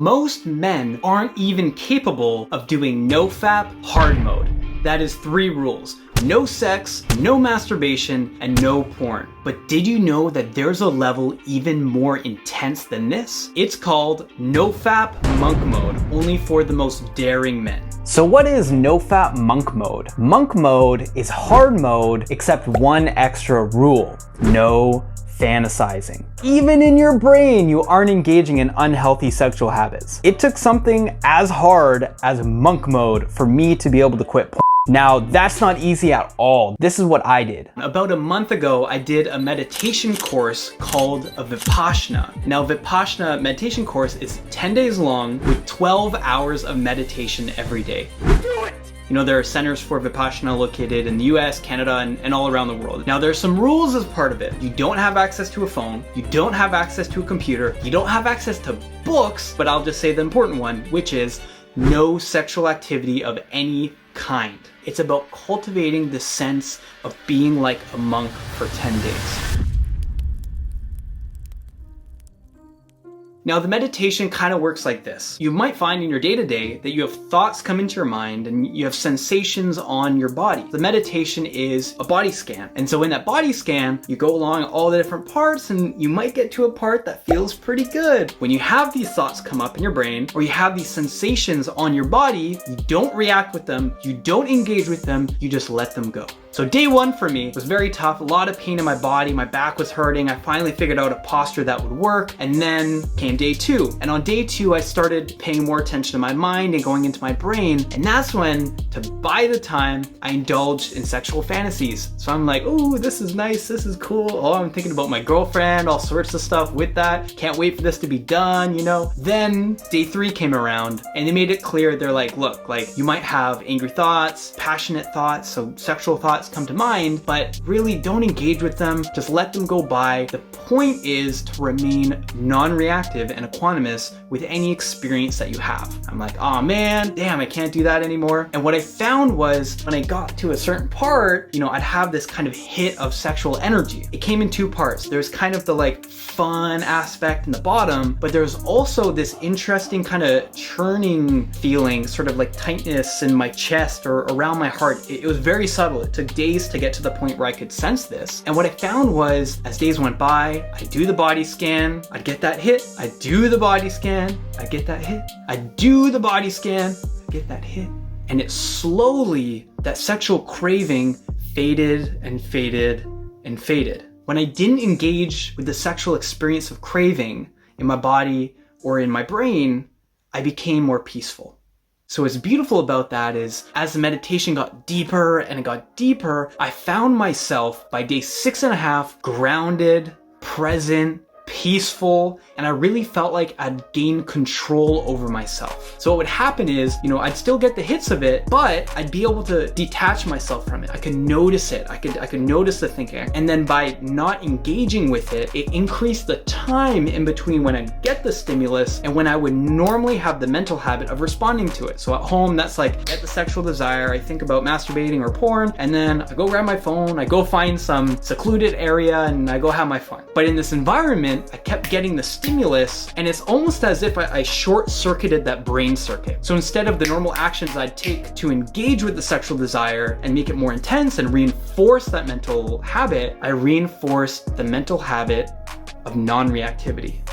Most men aren't even capable of doing NoFap hard mode. That is 3 rules. No sex, no masturbation, and no porn. But did you know that there's a level even more intense than this? It's called NoFap monk mode, only for the most daring men. So what is NoFap monk mode? Monk mode is hard mode, except one extra rule. No fantasizing. Even in your brain, you aren't engaging in unhealthy sexual habits. It took something as hard as monk mode for me to be able to quit porn. Now, that's not easy at all. This is what I did. About a month ago, I did a meditation course called a Vipassana. Now, Vipassana meditation course is 10 days long with 12 hours of meditation every day. Do it! You know, there are centers for Vipassana located in the US, Canada, and all around the world. Now, there's some rules as part of it. You don't have access to a phone. You don't have access to a computer. You don't have access to books, but I'll just say the important one, which is no sexual activity of any kind. It's about cultivating the sense of being like a monk for 10 days. Now, the meditation kind of works like this. You might find in your day-to-day that you have thoughts come into your mind and you have sensations on your body. The meditation is a body scan. And so in that body scan, you go along all the different parts and you might get to a part that feels pretty good. When you have these thoughts come up in your brain or you have these sensations on your body, you don't react with them, you don't engage with them, you just let them go. So day 1 for me was very tough, a lot of pain in my body, my back was hurting. I finally figured out a posture that would work, and then came day 2. And on day 2, I started paying more attention to my mind and going into my brain, and that's when, to buy the time, I indulged in sexual fantasies. So I'm like, ooh, this is nice, this is cool. Oh, I'm thinking about my girlfriend, all sorts of stuff with that. Can't wait for this to be done, you know? Then day 3 came around, and they made it clear, they're like, look, like you might have angry thoughts, passionate thoughts, so sexual thoughts come to mind, but really don't engage with them, just let them go by. The point is to remain non-reactive and equanimous with any experience that you have. I'm like, oh man, damn, I can't do that anymore. And what I found was when I got to a certain part, you know, I'd have this kind of hit of sexual energy. It came in 2 parts. There's kind of the like fun aspect in the bottom, but there's also this interesting kind of churning feeling, sort of like tightness in my chest or around my heart. It was very subtle. It took days to get to the point where I could sense this. And what I found was, as days went by, I'd do the body scan, I'd get that hit, I'd do the body scan, I'd get that hit, I'd do the body scan, I'd get that hit. And it slowly, that sexual craving faded and faded and faded. When I didn't engage with the sexual experience of craving in my body or in my brain, I became more peaceful. So what's beautiful about that is as the meditation got deeper and it got deeper, I found myself by day 6.5 grounded, present, peaceful, and I really felt like I'd gained control over myself. So what would happen is, you know, I'd still get the hits of it, but I'd be able to detach myself from it. I could notice it. I could notice the thinking. And then by not engaging with it, it increased the time in between when I'd get the stimulus and when I would normally have the mental habit of responding to it. So at home, that's like get the sexual desire, I think about masturbating or porn, and then I go grab my phone, I go find some secluded area and I go have my fun. But in this environment, I kept getting the stimulus, and it's almost as if I short-circuited that brain circuit. So instead of the normal actions I'd take to engage with the sexual desire and make it more intense and reinforce that mental habit, I reinforced the mental habit of non-reactivity,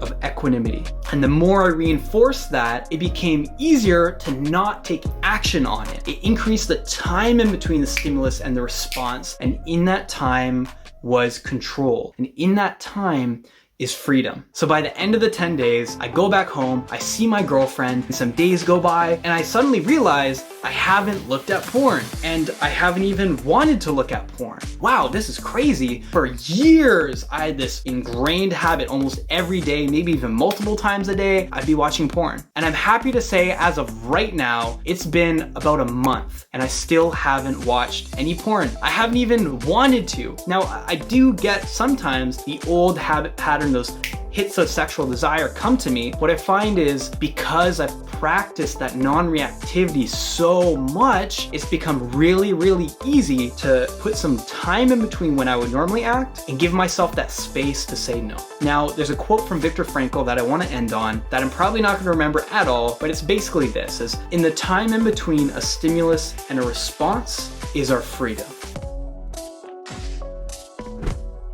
of equanimity. And the more I reinforced that, it became easier to not take action on it. It increased the time in between the stimulus and the response, and in that time was control. And in that time is freedom. So by the end of the 10 days, I go back home, I see my girlfriend, and some days go by, and I suddenly realize I haven't looked at porn, and I haven't even wanted to look at porn. Wow, this is crazy. For years, I had this ingrained habit almost every day, maybe even multiple times a day, I'd be watching porn. And I'm happy to say, as of right now, it's been about a month, and I still haven't watched any porn. I haven't even wanted to. Now, I do get sometimes the old habit pattern porn, those hits of sexual desire come to me, what I find is because I've practiced that non-reactivity so much, it's become really, really easy to put some time in between when I would normally act and give myself that space to say no. Now, there's a quote from Viktor Frankl that I want to end on that I'm probably not going to remember at all, but it's basically this, is in the time in between a stimulus and a response is our freedom.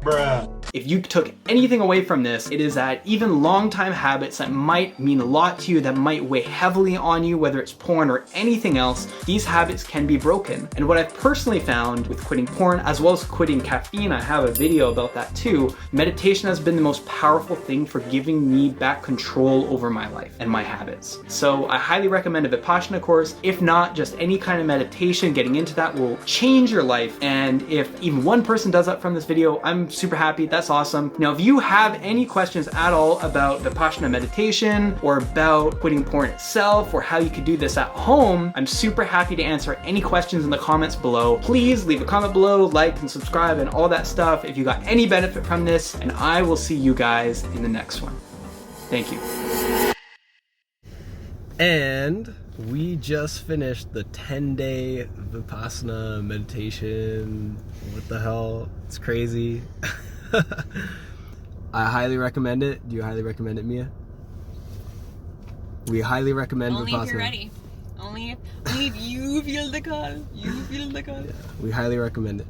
Bruh. If you took anything away from this, it is that even long-time habits that might mean a lot to you, that might weigh heavily on you, whether it's porn or anything else, these habits can be broken. And what I've personally found with quitting porn, as well as quitting caffeine, I have a video about that too, meditation has been the most powerful thing for giving me back control over my life and my habits. So I highly recommend a Vipassana course. If not, just any kind of meditation, getting into that will change your life. And if even one person does that from this video, I'm super happy. That's awesome. Now, if you have any questions at all about Vipassana meditation or about quitting porn itself or how you could do this at home, I'm super happy to answer any questions in the comments below. Please leave a comment below, like and subscribe and all that stuff if you got any benefit from this, and I will see you guys in the next one. Thank you. And we just finished the 10-day Vipassana meditation. What the hell? It's crazy. I highly recommend it. Do you highly recommend it, Mia? We highly recommend Only Vipassana. if you're ready. Only if you feel the call. You feel the call. Yeah, we highly recommend it.